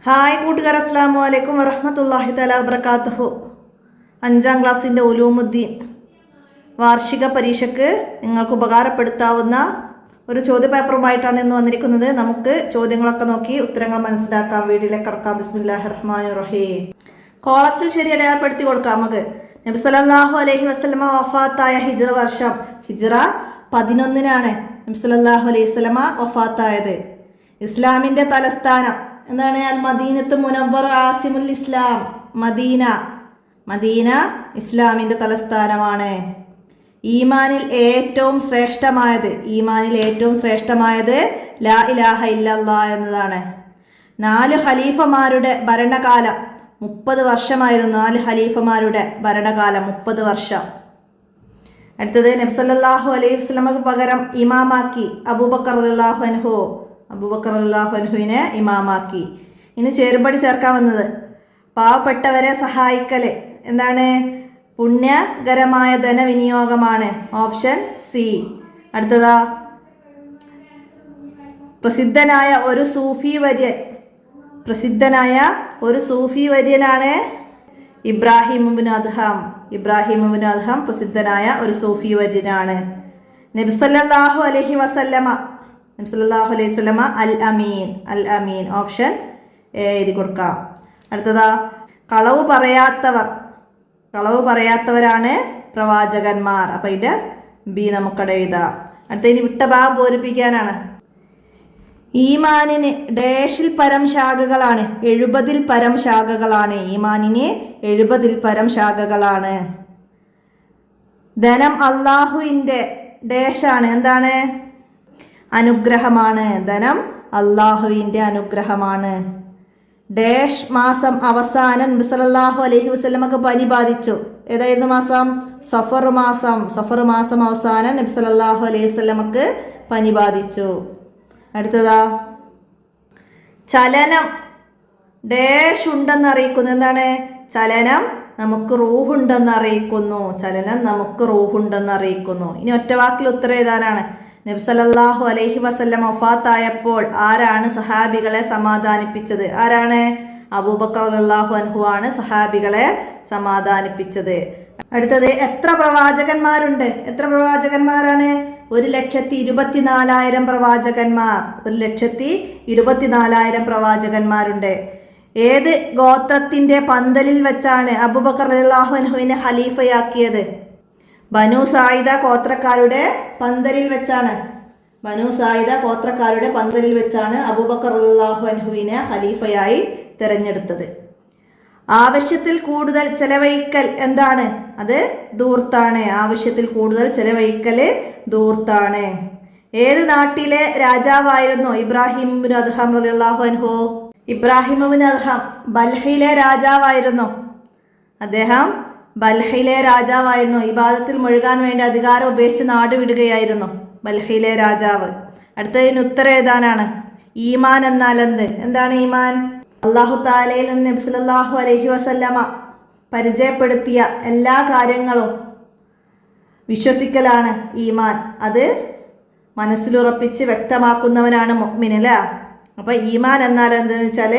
Hi കൂട്ടുകാർ, അസ്സലാമു അലൈക്കും വറഹ്മത്തുള്ളാഹി തആല വബറകാതുഹു. 5ാം ക്ലാസ്സിൻ്റെ ഉലൂമുദ്ദീൻ വാർഷിക പരീക്ഷയ്ക്ക് നിങ്ങൾക്ക് ഉപകാരപ്പെടുത്താവുന്ന ഒരു ചോദ്യപേപ്പറുമായിട്ടാണ് ഇന്ന് വന്നിരിക്കുന്നത്. നമുക്ക് ചോദ്യങ്ങളൊക്കെ നോക്കി ഉത്തരങ്ങൾ മനസ്സിലാക്കാം. വീഡിയോയിലേക്ക് കടക്കാം. ബിസ്മില്ലാഹിർ റഹ്മാനിർ റഹീം. കോളത്തിൽ ശരി അടയാളപ്പെടുത്തി കൊടുക്കാം. നമുക്ക് നബി സല്ലല്ലാഹു അലൈഹി വസല്ലമ വഫാത്തായ ഹിജ്റ വർഷം ഹിജ്റ 11-നാണ് നബി സല്ലല്ലാഹു അലൈഹി വസല്ലമ വഫാത്തായത്. ഇസ്ലാമിൻ്റെ തലസ്ഥാനം എന്താണ്? അൽ മദീനത്ത് മുനവ്വർ ആസിമുൽ ഇസ്ലാം. മദീന ഇസ്ലാമിൻ്റെ തലസ്ഥാനമാണ്. ഈമാനിൽ ഏറ്റവും ശ്രേഷ്ഠമായത് ലാ ഇലാഹ ഇല്ലല്ലാഹ് എന്നതാണ്. 4 ഖലീഫമാരുടെ ഭരണകാലം 30 വർഷമായിരുന്നു. 4 ഖലീഫമാരുടെ ഭരണകാലം 30 വർഷം. അടുത്തത് നബി സല്ലല്ലാഹു അലൈഹി വസല്ലമക്ക് പകരം ഇമാമാക്കി അബൂബക്കർ റളിയല്ലാഹു അൻഹുവിനെ ഇമാമാക്കി. ഇനി ചേരുംപടി ചേർക്കാൻ വന്നത് പാവപ്പെട്ടവരെ സഹായിക്കല് എന്താണ്? പുണ്യകരമായ ധനവിനിയോഗമാണ്. Option C. അടുത്തതാ പ്രസിദ്ധനായ ഒരു സൂഫി വര്യനാണ് ഇബ്രാഹിം ഇബ്നു അദ്ഹം പ്രസിദ്ധനായ ഒരു സൂഫി വര്യനാണ്. നബി സല്ലല്ലാഹു അലൈഹി വസല്ലമ അൽ അമീൻ. ഓപ്ഷൻ എ എഴുതി കൊടുക്കാം. അടുത്തതാ കളവ് പറയാത്തവരാണ് പ്രവാചകന്മാർ. അപ്പം ഇതിൻ്റെ ബി നമുക്കടെ എഴുതാം. അടുത്ത ഇനി വിട്ട ഭാഗം പൂരിപ്പിക്കാനാണ്. ഈമാനിന് ഡേഷിൽ പരം ശാഖകളാണ്. 70-ൽ പരം ശാഖകളാണ്. ഈമാനിന് 70-ൽ പരം ശാഖകളാണ്. ധനം അള്ളാഹുവിൻ്റെ ഡേഷാണ്. എന്താണ്? അനുഗ്രഹമാണ്. ധനം അള്ളാഹുവിൻ്റെ അനുഗ്രഹമാണ്. ഡേഷ് മാസം അവസാനം നബി സല്ലല്ലാഹു അലൈഹി വസല്ലമക്ക് പനി ബാധിച്ചു. ഏതായിരുന്നു മാസം? സഫർ മാസം അവസാനം നബി സല്ലല്ലാഹു അലൈഹി വസല്ലമക്ക് പനി ബാധിച്ചു. അടുത്തതാ ചലനം ഡേഷ് ഉണ്ടെന്ന് അറിയിക്കുന്നു. എന്താണ്? ചലനം നമുക്ക് റൂഹുണ്ടെന്ന് അറിയിക്കുന്നു. ഇനി ഒറ്റവാക്കിൽ ഉത്തരം എഴുതാനാണ്. നബി സല്ലല്ലാഹു അലൈഹി വസല്ലം വഫാത്തായപ്പോൾ ആരാണ് സഹാബികളെ സമാധാനിപ്പിച്ചത്? ആരാണ്? അബൂബക്കർ റളിയല്ലാഹു അൻഹു ആണ് സഹാബികളെ സമാധാനിപ്പിച്ചത്. അടുത്തത് എത്ര പ്രവാചകന്മാരുണ്ട്? എത്ര പ്രവാചകന്മാരാണ്? 1,24,000 പ്രവാചകന്മാർ. 1,24,000 പ്രവാചകന്മാരുണ്ട്. ഏത് ഗോത്രത്തിന്റെ പന്തലിൽ വെച്ചാണ് അബൂബക്കർ റളിയല്ലാഹു അൻഹുവിനെ ഖലീഫയാക്കിയത്? ബനു സായിദ ഗോത്രക്കാരുടെ പന്തലിൽ വെച്ചാണ് അബൂബക്കർ റളിയല്ലാഹു അൻഹുവിനെ ഖലീഫയായി തിരഞ്ഞെടുത്തത്. ആവശ്യത്തിൽ കൂടുതൽ ചെലവഴിക്കൽ എന്താണ്? അത് ധൂർത്താണ്. ധൂർത്താണ്. ഏത് നാട്ടിലെ രാജാവായിരുന്നു ഇബ്രാഹിം ഇബ്നു അദ്ഹം റളിയല്ലാഹു അൻഹു? ഇബ്രാഹിം ഇബ്നു അദ്ഹം ബൽഹിലെ രാജാവായിരുന്നു. അദ്ദേഹം ബൽഹിലെ രാജാവായിരുന്നു. ഇബാദത്തിൽ മുഴുകാൻ വേണ്ടി അധികാരം ഉപേക്ഷിച്ച് നാട് വിടുകയായിരുന്നു ബൽഹിലെ രാജാവ്. അടുത്തതിന് ഉത്തരം എഴുതാനാണ്. ഈമാൻ എന്നാൽ എന്താണ് ഈമാൻ? അല്ലാഹു തആലയിൽ നിന്ന് നബി സല്ലല്ലാഹു അലൈഹി വസല്ലമ പരിചയപ്പെടുത്തിയ എല്ലാ കാര്യങ്ങളും വിശ്വസിക്കലാണ് ഈമാൻ. അത് മനസ്സിലുറപ്പിച്ച് വ്യക്തമാക്കുന്നവനാണ് മുഅ്മിൻ അല്ലേ? അപ്പം ഈമാൻ എന്നാൽ എന്തെന്ന് വെച്ചാൽ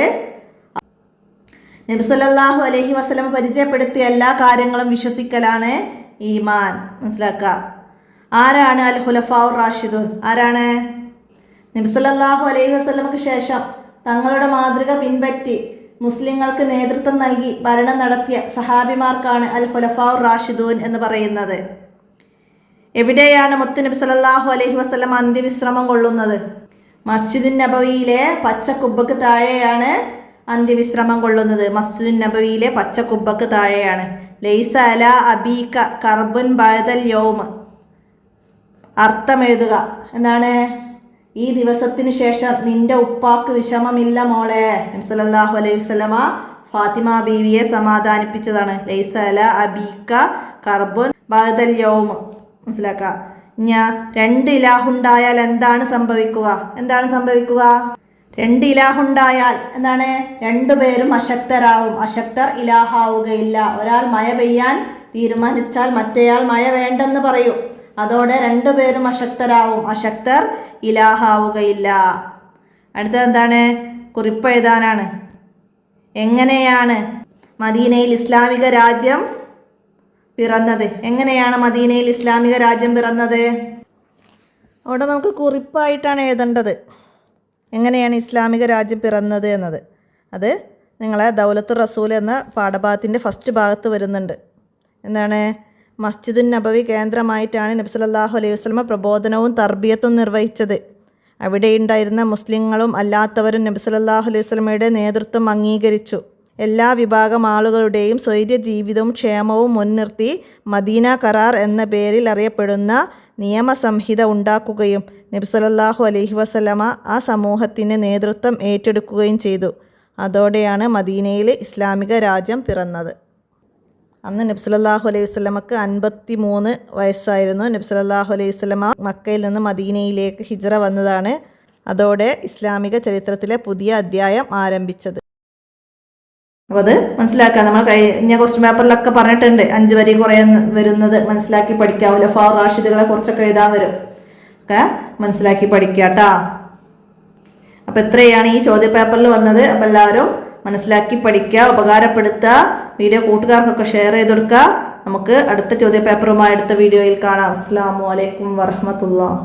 നബി സല്ലല്ലാഹു അലൈഹി വസല്ലം പരിചയപ്പെടുത്തിയ എല്ലാ കാര്യങ്ങളും വിശ്വസിക്കലാണ് ഈമാൻ. മനസ്സിലാക്കുക. ആരാണ് അൽ ഖുലഫാഉർ റാഷിദൂൻ? ആരാണ്? നബി സല്ലല്ലാഹു അലൈഹി വസല്ലമക്ക് ശേഷം തങ്ങളുടെ മാതൃക പിൻപറ്റി മുസ്ലിങ്ങൾക്ക് നേതൃത്വം നൽകി ഭരണം നടത്തിയ സഹാബിമാർക്കാണ് അൽ ഖുലഫാഉർ റാഷിദൂൻ എന്ന് പറയുന്നത്. എവിടെയാണ് മുത്ത് നബി സല്ലല്ലാഹു അലൈഹി വസല്ലം അന്ത്യവിശ്രമം കൊള്ളുന്നത്? മസ്ജിദുൻ നബവിയിലെ പച്ച കുബ്ബക്ക് താഴെയാണ് അന്ത്യവിശ്രമം കൊള്ളുന്നത്. മസ്ജിദുൻ നബവിയിലെ പച്ച കുബ്ബക്ക് താഴെയാണ്. ലൈസ അലാ അബീക കർബുൻ ബഅദൽ യൗം. അർത്ഥം എഴുതുക. എന്താണ്? ഈ ദിവസത്തിന് ശേഷം നിന്റെ ഉപ്പാക്ക് വിഷമമില്ല മോളെ. നബി സല്ലല്ലാഹു അലൈഹി വസല്ലമ ഫാത്തിമ ബീവിയെ സമാധാനിപ്പിച്ചതാണ്. ലൈസ അലാ അബീക കർബുൻ ബഅദൽ യൗം. മനസ്സിലാക്കുക. ഞാൻ 2 ഇലാഹുണ്ടായാൽ എന്താണ് സംഭവിക്കുക? 2 ഇലാഹുണ്ടായാൽ എന്താണ്? 2 പേരും അശക്തരാവും. അശക്തർ ഇലാഹാവുകയില്ല. ഒരാൾ മഴ പെയ്യാൻ തീരുമാനിച്ചാൽ മറ്റേയാൾ മഴ വേണ്ടെന്ന് പറയും. അതോടെ 2 പേരും അശക്തരാവും. അശക്തർ ഇലാഹാവുകയില്ല. അടുത്തത് എന്താണ്? കുറിപ്പ് എഴുതാനാണ്. എങ്ങനെയാണ് മദീനയിൽ ഇസ്ലാമിക രാജ്യം പിറന്നത്? എങ്ങനെയാണ് മദീനയിൽ ഇസ്ലാമിക രാജ്യം പിറന്നത്? അവിടെ നമുക്ക് കുറിപ്പായിട്ടാണ് എഴുതേണ്ടത് എങ്ങനെയാണ് ഇസ്ലാമിക രാജ്യം പിറന്നത് എന്നത്. അത് നിങ്ങളെ ദൗലത്തുർ റസൂൽ എന്ന പാഠഭാഗത്തിൻ്റെ ഫസ്റ്റ് ഭാഗത്ത് വരുന്നുണ്ട്. എന്താണ്? മസ്ജിദുൻ നബവി കേന്ദ്രമായിട്ടാണ് നബി സല്ലല്ലാഹു അലൈഹി വസല്ലമ പ്രബോധനവും തർബിയത്തും നിർവഹിച്ചത്. അവിടെയുണ്ടായിരുന്ന മുസ്ലിങ്ങളും അല്ലാത്തവരും നബി സല്ലല്ലാഹു അലൈഹി വസല്ലമയുടെ നേതൃത്വം അംഗീകരിച്ചു. എല്ലാ വിഭാഗം ആളുകളുടെയും സ്വൈര്യ ജീവിതവും ക്ഷേമവും മുൻനിർത്തി മദീന കരാർ എന്ന പേരിൽ അറിയപ്പെടുന്ന നിയമസംഹിത ഉണ്ടാക്കുകയും നബി സല്ലല്ലാഹു അലൈഹി വസല്ലമ ആ സമൂഹത്തിന് നേതൃത്വം ഏറ്റെടുക്കുകയും ചെയ്തു. അതോടെയാണ് മദീനയിൽ ഇസ്ലാമിക രാജ്യം പിറന്നത്. അന്ന് നബി സല്ലല്ലാഹു അലൈഹി വസല്ലമക്ക് 53 വയസ്സായിരുന്നു. നബി സല്ലല്ലാഹു അലൈഹി വസല്ലമ മക്കയിൽ നിന്ന് മദീനയിലേക്ക് ഹിജ്റ വന്നതാണ്. അതോടെ ഇസ്ലാമിക ചരിത്രത്തിലെ പുതിയ അധ്യായം ആരംഭിച്ചത്. അപ്പോൾ അത് മനസ്സിലാക്കാം. നമ്മൾ കഴിഞ്ഞ ക്വസ്റ്റ്യൻ പേപ്പറിലൊക്കെ പറഞ്ഞിട്ടുണ്ട് 5 വരി കുറേ വരുന്നത് മനസ്സിലാക്കി പഠിക്കാം. ഖുലഫാഉർ റാഷിദുകളെ കുറിച്ചൊക്കെ എഴുതാൻ വരും. ഒക്കെ മനസ്സിലാക്കി പഠിക്കുക കേട്ടോ. അപ്പോൾ ഇത്രയാണ് ഈ ചോദ്യ പേപ്പറിൽ വന്നത്. അപ്പോൾ എല്ലാവരും മനസ്സിലാക്കി പഠിക്കുക, ഉപകാരപ്പെടുത്തുക, വീഡിയോ കൂട്ടുകാർക്കൊക്കെ ഷെയർ ചെയ്ത് കൊടുക്കുക. നമുക്ക് അടുത്ത ചോദ്യ പേപ്പറുമായി അടുത്ത വീഡിയോയിൽ കാണാം. അസ്സലാമു അലൈക്കും വറഹ്മത്തുള്ളാഹി.